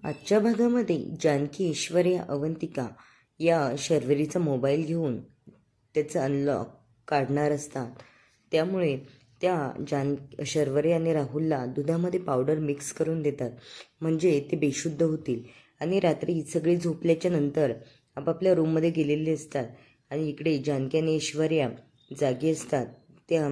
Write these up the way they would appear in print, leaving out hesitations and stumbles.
आजच्या भागामध्ये जानकी, ऐश्वर्या, अवंतिका या शर्वरीचा मोबाईल घेऊन त्याचं अनलॉक काढणार असतात. त्यामुळे त्या शर्वरी आणि राहुलला दुधामध्ये पावडर मिक्स करून देतात, म्हणजे ते बेशुद्ध होतील. आणि रात्री सगळे झोपल्याच्या नंतर आपापल्या रूममध्ये गेलेले असतात. आणि इकडे जानकी आणि ऐश्वर्या जागी असतात. त्या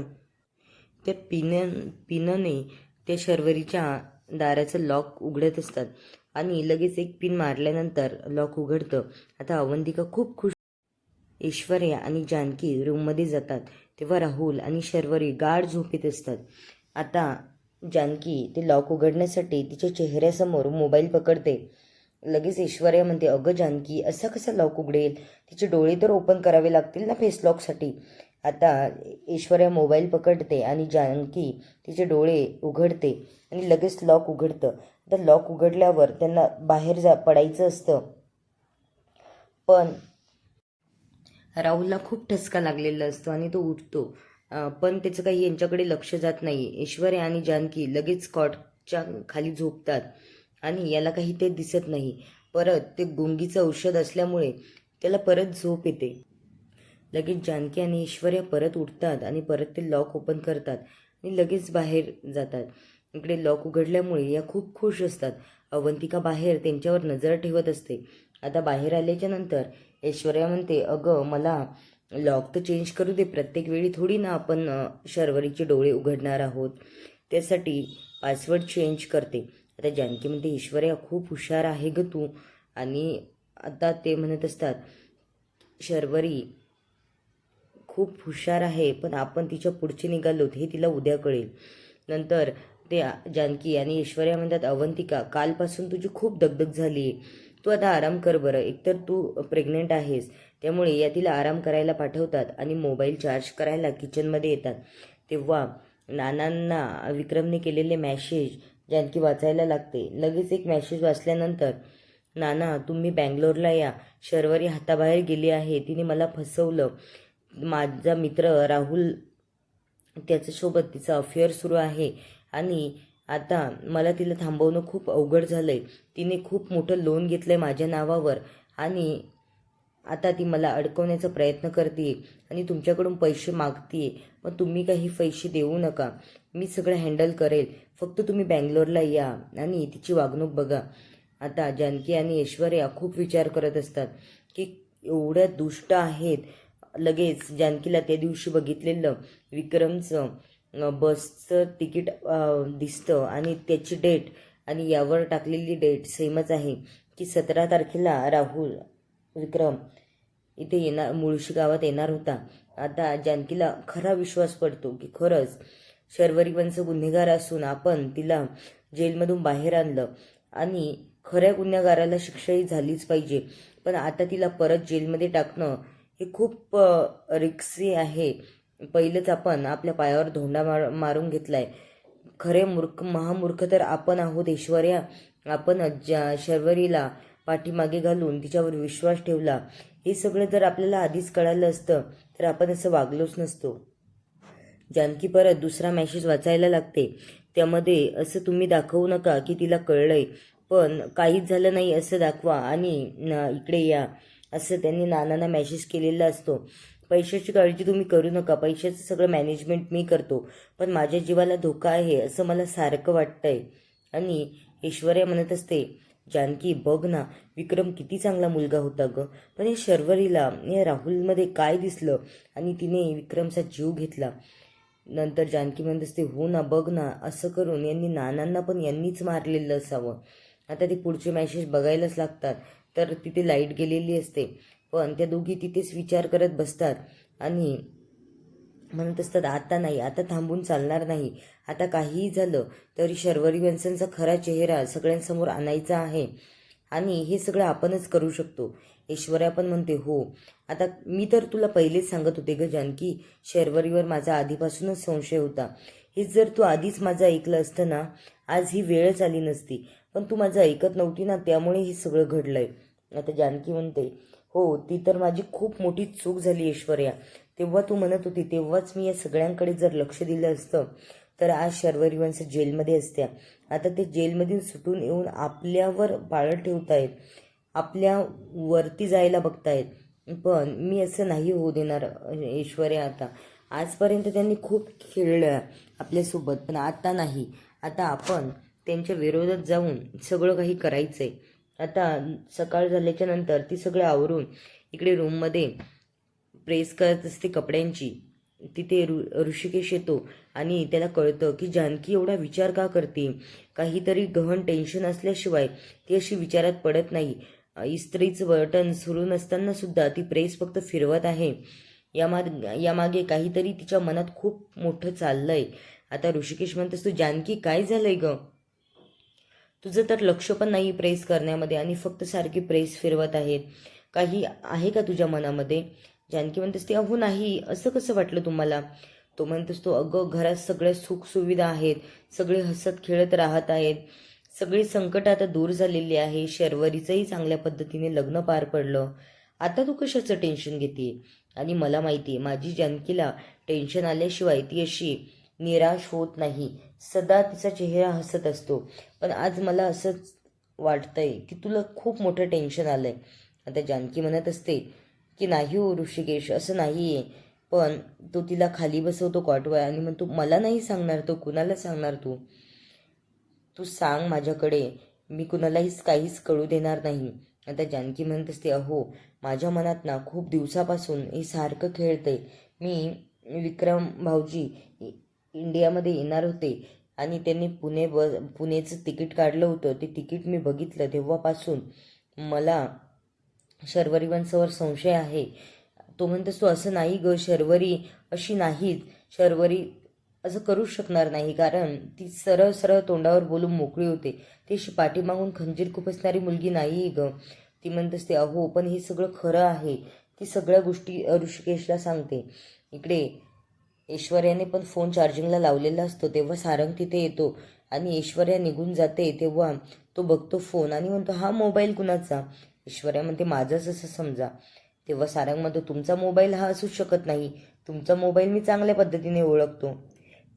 त्या पिनने त्या शर्वरीच्या दाराचं लॉक उघडत असतात आणि लगेच एक पिन मारल्यानंतर लॉक उघडतं. आता अवंतिका खूप खुश. ऐश्वर्या आणि जानकी रूममध्ये जातात तेव्हा राहुल आणि शर्वरी गाढ झोपेत असतात. आता जानकी ते लॉक उघडण्यासाठी तिच्या चेहऱ्यासमोर मोबाईल पकडते. लगेच ऐश्वर्या म्हणते, अगं जानकी, असा कसा लॉक उघडेल? तिचे डोळे तर ओपन करावे लागतील ना फेस लॉकसाठी. आता ऐश्वर्या मोबाईल पकडते आणि जानकी तिचे डोळे उघडते आणि लगेच लॉक उघडतं. आता लॉक उघडल्यावर त्यांना बाहेर पडायचं असतं, पण राहुलला खूप ठसका लागलेला असतो आणि तो उठतो. पण त्याचं काही यांच्याकडे लक्ष जात नाही. ऐश्वर्या आणि जानकी लगेच कॉटच्या खाली झोपतात आणि याला काही ते दिसत नाही. परत ते गुंगीचं औषध असल्यामुळे त्याला परत झोप येते. लगेच जानकी आणि ऐश्वर्या परत उठतात आणि परत ते लॉक ओपन करतात आणि लगेच बाहेर जातात. इकडे लॉक उघडल्यामुळे या खूप खुश असतात. अवंतिका बाहेर त्यांच्यावर नजर ठेवत असते. आता बाहेर आल्याच्या नंतर ऐश्वर्या म्हणते, अगं मला लॉक तर चेंज करू दे, प्रत्येक वेळी थोडी ना आपण शर्वरीचे डोळे उघडणार आहोत, त्यासाठी पासवर्ड चेंज करते. आता जानकी म्हणते, ऐश्वर्या खूप हुशार आहे ग तू. आणि आता ते म्हणत असतात, शर्वरी खूप हुशार आहे, पण आपण तिच्या पुढचे निघालोत हे तिला उद्या कळेल. नंतर ते जानकी आणि ऐश्वर्या म्हणतात, अवंतिका, कालपासून तुझी खूप दगदग झाली आहे, तू आता आराम कर बरं. एकतर तू प्रेग्नेंट आहेस, त्यामुळे या तिला आराम करायला पाठवतात आणि मोबाईल चार्ज करायला किचनमध्ये येतात. तेव्हा नानांना विक्रमने केलेले मॅसेज जानकी वाचायला लागते. लगेच एक मॅसेज वाचल्यानंतर, नाना तुम्ही बँगलोरला या, शर्वरी हाताबाहेर गेली आहे, तिने मला फसवलं. माझा मित्र राहुल, त्याच्यासोबत तिचा अफेअर सुरू आहे आणि आता मला तिला थांबवणं खूप अवघड झालं आहे. तिने खूप मोठं लोन घेतलं आहे माझ्या नावावर आणि आता ती मला अडकवण्याचा प्रयत्न करते आणि तुमच्याकडून पैसे मागते. मग तुम्ही काही पैसे देऊ नका, मी सगळं हँडल करेल, फक्त तुम्ही बँगलोरला या आणि तिची वागणूक बघा. आता जानकी आणि ऐश्वर्या खूप विचार करत असतात की एवढ्या दुष्ट आहेत. लगेच जानकीला त्या दिवशी बघितलेलं विक्रमचं बसचं तिकीट दिसतं आणि त्याची डेट आणि यावर टाकलेली डेट सेमच आहे की 17 तारखेला राहुल विक्रम इथे येणार, मुळशी गावात येणार होता. आता जानकीला खरा विश्वास पडतो की खरंच शर्वरी वंश गुन्हेगार असून आपण तिला जेलमधून बाहेर आणलं आणि खऱ्या गुन्हेगाराला शिक्षाही झालीच पाहिजे. पण आता तिला परत जेलमध्ये टाकणं हे खूप रिक्सी आहे. पहिलेच आपण आपल्या पायावर धोंडा मारून घेतलाय. खरे महामूर्ख तर आपण आहोत ऐश्वर्या. आपण शर्वरीला पाठीमागे घालून तिच्यावर विश्वास ठेवला. हे सगळं जर आपल्याला आधीच कळालं असतं तर आपण असं वागलोच नसतो. जानकी परत दुसरा मेसेज वाचायला लागते. त्यामध्ये असं तुम्ही दाखवू नका की तिला कळलंय, पण काहीच झालं नाही असं दाखवा आणि इकडे या, असं त्यांनी नानांना मेसेज केलेला असतो. पैशाची काळजी तुम्ही करू नका, पैशाचं सगळं मॅनेजमेंट मी करतो, पण माझ्या जीवाला धोका आहे असं मला सारखं वाटतंय. आणि ऐश्वर्या म्हणत असते, जानकी बघ ना, विक्रम किती चांगला मुलगा होता ग, पण या शर्वरीला या राहुलमध्ये काय दिसलं आणि तिने विक्रमचा जीव घेतला. नंतर जानकी म्हणत असते, हो ना, बघ ना, असं करून यांनी नानांना पण यांनीच मारलेलं असावं. आता ते पुढचे मॅसेज बघायलाच लागतात. तर तिथे लाईट गेलेली असते, पण त्या दोघी तिथेच विचार करत बसतात आणि म्हणत असतात, आता नाही, आता थांबून चालणार नाही. आता काहीही झालं तरी शर्वरी वंशांचा खरा चेहरा सगळ्यांसमोर आणायचा आहे आणि हे सगळं आपणच करू शकतो. ऐश्वर्या पण म्हणते, हो, आता मी तर तुला पहिलेच सांगत होते ग जानकी, शर्वरीवर माझा आधीपासूनच संशय होता. हे जर तू आधीच माझं ऐकलं असतं ना, आज ही वेळच आली नसती, पण तू माझं ऐकत नव्हती ना, त्यामुळे हे सगळं घडलंय. आता जानकी म्हणते, हो, ती तर माझी खूप मोठी चूक झाली ऐश्वर्या. तेव्हा तू म्हणत होती तेव्हाच मी या सगळ्यांकडे जर लक्ष दिलं असतं तर आज शर्वरी वंश जेलमध्ये असत्या. आता ते जेलमधून सुटून येऊन आपल्यावर पाळत ठेवतायत, आपल्या वरती जायला बघतायत. पण मी असं नाही होऊ देणार ऐश्वर्या. आता आजपर्यंत त्यांनी खूप खेळलं आपल्यासोबत, पण आता नाही. आता आपण त्यांच्या विरोधात जाऊन सगळं काही करायचं आहे. आता सकाळ झाल्याच्या नंतर ती सगळं आवरून इकडे रूममध्ये प्रेस करत असते कपड्यांची. तिथे ऋषिकेश येतो आणि त्याला कळतं की जानकी एवढा विचार का करते. काहीतरी गहन टेन्शन असल्याशिवाय ती अशी विचारात पडत नाही. इस्त्रीचं बटन सुरू नसताना सुद्धा ती प्रेस फक्त फिरवत आहे. यामागे काहीतरी तिच्या मनात खूप मोठं चाललंय. आता ऋषिकेश म्हणतोस, तू जानकी काय झालंय ग? तुझं तर लक्ष पण नाही प्रेस करण्यामध्ये आणि फक्त सारखी प्रेस फिरवत आहेत. काही आहे का तुझ्या मनामध्ये? जानकी म्हणतेस ती, अहो नाही, असं कसं वाटलं तुम्हाला? तो म्हणतोस तो, अगं घरात सगळ्या सुखसुविधा आहेत, सगळे हसत खेळत राहत आहेत, सगळी संकट आता दूर झालेली आहे, शर्वरीचंही चांगल्या पद्धतीने लग्न पार पडलं, आता तू कशाचं टेन्शन घेते? आणि मला माहिती आहे माझी जानकीला टेन्शन आल्याशिवाय ती अशी निराश होत नाही, सदा तिचा चेहरा हसत असतो. पण आज मला असंच वाटतंय की तुला खूप मोठं टेन्शन आलंय. आता जानकी म्हणत असते की नाही हो ऋषिकेश, असं नाही आहे. पण तो तिला खाली बसवतो कॉटवर आणि म्हणतो, मला नाही सांगणार तो, कुणाला सांगणार तू? तू सांग माझ्याकडे, मी कुणालाहीच काहीच कळू देणार नाही. आता जानकी म्हणत असते, अहो माझ्या मनात ना खूप दिवसापासून हे सारखं खेळतंय. मी विक्रम भाऊजी इंडियामध्ये येणार होते आणि त्यांनी पुणेचं तिकीट काढलं होतं. ते तिकीट मी बघितलं तेव्हापासून मला शर्वरी वंशावर संशय आहे. तो म्हणतोस तो, असं नाही ग, शर्वरी अशी नाहीच. शर्वरी असं करूच शकणार नाही, कारण ती सरळ सरळ तोंडावर बोलून मोकळी होते. ती पाठीमागून खंजीर खुपसणारी मुलगी नाही ग. ती म्हणतेस ते, अहो पण हे सगळं खरं आहे. ती सगळ्या गोष्टी ऋषिकेशला सांगते. इकडे ऐश्वर्याने पण फोन चार्जिंगला लावलेला असतो तेव्हा सारंग तिथे येतो आणि ऐश्वर्या निघून जाते तेव्हा तो बघतो फोन आणि म्हणतो, हा मोबाईल कुणाचा? ऐश्वर्या म्हणते, माझाच असं समजा. तेव्हा सारंग म्हणतो, तुमचा मोबाईल हा असूच शकत नाही, तुमचा मोबाईल मी चांगल्या पद्धतीने ओळखतो.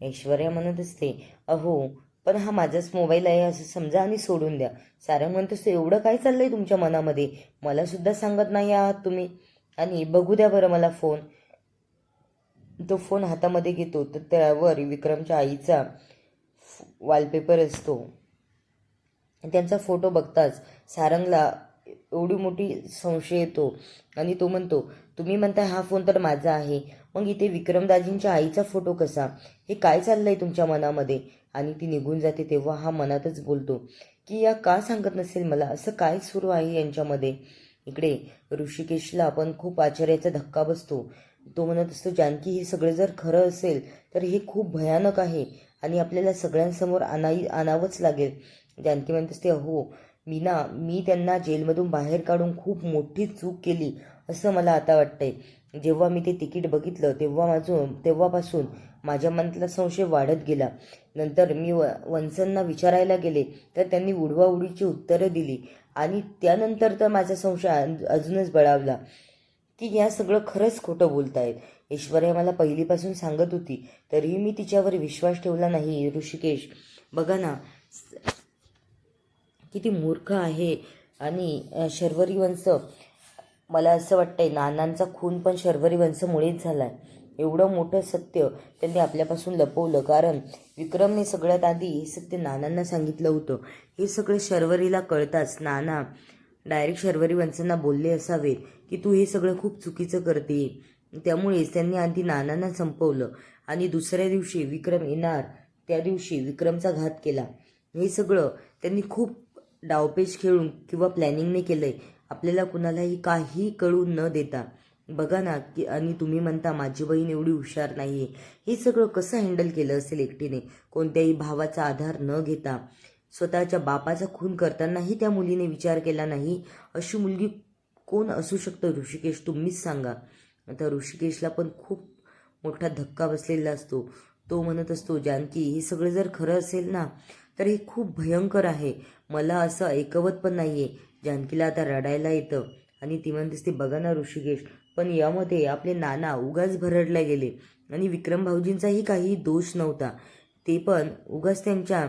ऐश्वर्या म्हणत असते, अहो पण हा माझाच मोबाईल आहे असं समजा आणि सोडून द्या. सारंग म्हणत असते, एवढं काय चाललंय तुमच्या मनामध्ये? मला सुद्धा सांगत नाही आहात तुम्ही, आणि बघू द्या बरं मला फोन. तो फोन हातामध्ये घेतो तर त्यावर विक्रमच्या आईचा वॉलपेपर असतो. त्यांचा फोटो बघताच सारंगला एवढी मोठी संशय येतो आणि तो म्हणतो, तुम्ही म्हणताय हा फोन तर माझा आहे, मग इथे विक्रमदाजींच्या आईचा फोटो कसा? हे काय चाललंय तुमच्या मनामध्ये? आणि ती निघून जाते तेव्हा हा मनातच बोलतो की या का सांगत नसेल मला, असं काय सुरू आहे यांच्यामध्ये. इकडे ऋषिकेशला पण खूप आश्चर्याचा धक्का बसतो. तो म्हणत असतो, जानकी हे सगळं जर खरं असेल तर हे खूप भयानक आहे आणि आपल्याला सगळ्यांसमोर आणावंच लागेल. जानकी म्हणत असते, अहो मी त्यांना जेलमधून बाहेर काढून खूप मोठी चूक केली असं मला आता वाटतंय. जेव्हा मी ते तिकीट बघितलं तेव्हापासून माझ्या मनातला संशय वाढत गेला. नंतर मी वंसांना विचारायला गेले तर त्यांनी उडवाउडीची उत्तरं दिली आणि त्यानंतर तर माझा संशय अजूनच बळावला की या सगळं खरंच खोटं बोलतायत. ऐश्वर्या मला पहिलीपासून सांगत होती तरीही मी तिच्यावर विश्वास ठेवला नाही. ऋषिकेश बघा ना किती मूर्ख आहे. आणि शर्वरी वंश, मला असं वाटतंय नानांचा खून पण शर्वरी वंशमुळेच झालाय. एवढं मोठं सत्य त्यांनी आपल्यापासून लपवलं, कारण विक्रमने सगळ्यात आधी हे सत्य नानांना सांगितलं होतं. हे सगळं शर्वरीला कळताच नाना डायरेक्ट शर्वरी वंशांना बोलले असावे की तू हे सगळं खूप चुकीचं करते. त्यामुळेच त्यांनी आधी नानांना संपवलं आणि दुसऱ्या दिवशी विक्रम येणार त्या दिवशी विक्रमचा घात केला. हे सगळं त्यांनी खूप डावपेच खेळून किंवा प्लॅनिंगने केलंय, आपल्याला कुणालाही काही कळू न देता. बघा ना की, आणि तुम्ही म्हणता माझी बहीण एवढी हुशार नाहीये. हे सगळं कसं हँडल केलं असेल एकटीने, कोणत्याही भावाचा आधार न घेता. स्वतःच्या बापाचा खून करतानाही त्या मुलीने विचार केला नाही. अशी मुलगी कोण असू शकतं ऋषिकेश, तुम्हीच सांगा. आता ऋषिकेशला पण खूप मोठा धक्का बसलेला असतो. तो म्हणत असतो, जानकी हे सगळं जर खरं असेल ना तर हे खूप भयंकर आहे. मला असं ऐकवत पण नाहीये. जानकीला आता रडायला येतं आणि ती म्हणते, बघा ना ऋषिकेश, पण यामध्ये आपले नाना उगाच भरडले गेले आणि विक्रम भाऊजींचाही काही दोष नव्हता. ते पण उगाच त्यांच्या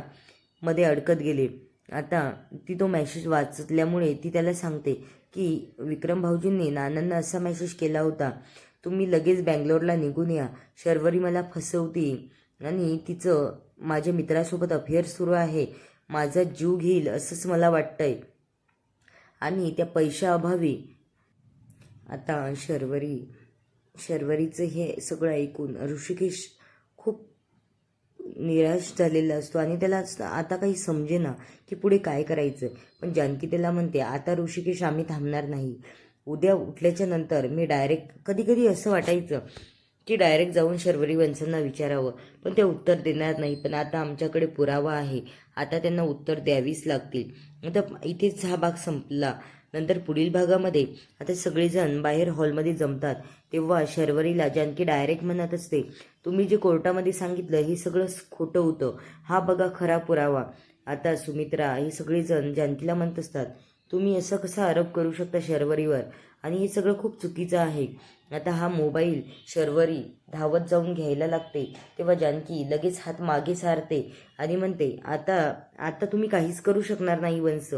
मध्ये अडकत गेले. आता ती तो मेसेज वाचल्यामुळे ती त्याला सांगते की विक्रम भाऊजींनी नानांना असा मेसेज केला होता, तुम्ही लगेच बँगलोरला निघून या. शर्वरी मला फसवती आणि तिचं माझ्या मित्रासोबत अफेअर सुरू आहे. माझा जीव घेईल असंच मला वाटतंय. आणि त्या पैशाअभावी आता शर्वरीचं हे सगळं ऐकून ऋषिकेश खूप निराश झालेला असतो आणि त्याला आता काही समजेना की पुढे काय करायचं. पण जानकी त्याला म्हणते, आता ऋषिकेश आम्ही थांबणार नाही. उद्या उठल्याच्या नंतर मी डायरेक्ट, कधी कधी असं वाटायचं की डायरेक्ट जाऊन शर्वरी वंशांना विचारावं, पण ते उत्तर देणार नाही. पण आता आमच्याकडे पुरावा आहे, आता त्यांना उत्तर द्यावीच लागतील. आता इथेच हा भाग संपला. नंतर पुढील भागामध्ये आता सगळेजण बाहेर हॉलमध्ये जमतात. तेव्हा शर्वरीला जानकी डायरेक्ट म्हणत असते, तुम्ही जे कोर्टामध्ये सांगितलं हे सगळं खोटं होतं, हा बघा खरा पुरावा. आता सुमित्रा हे सगळेजण जानकीला म्हणत असतात, तुम्ही असं कसा आरोप करू शकता शर्वरीवर, आणि हे सगळं खूप चुकीचं आहे. आता हा मोबाईल शर्वरी धावत जाऊन घ्यायला लागते. तेव्हा जानकी लगेच हात मागे सारते आणि म्हणते, आता तुम्ही काहीच करू शकणार नाही वंश.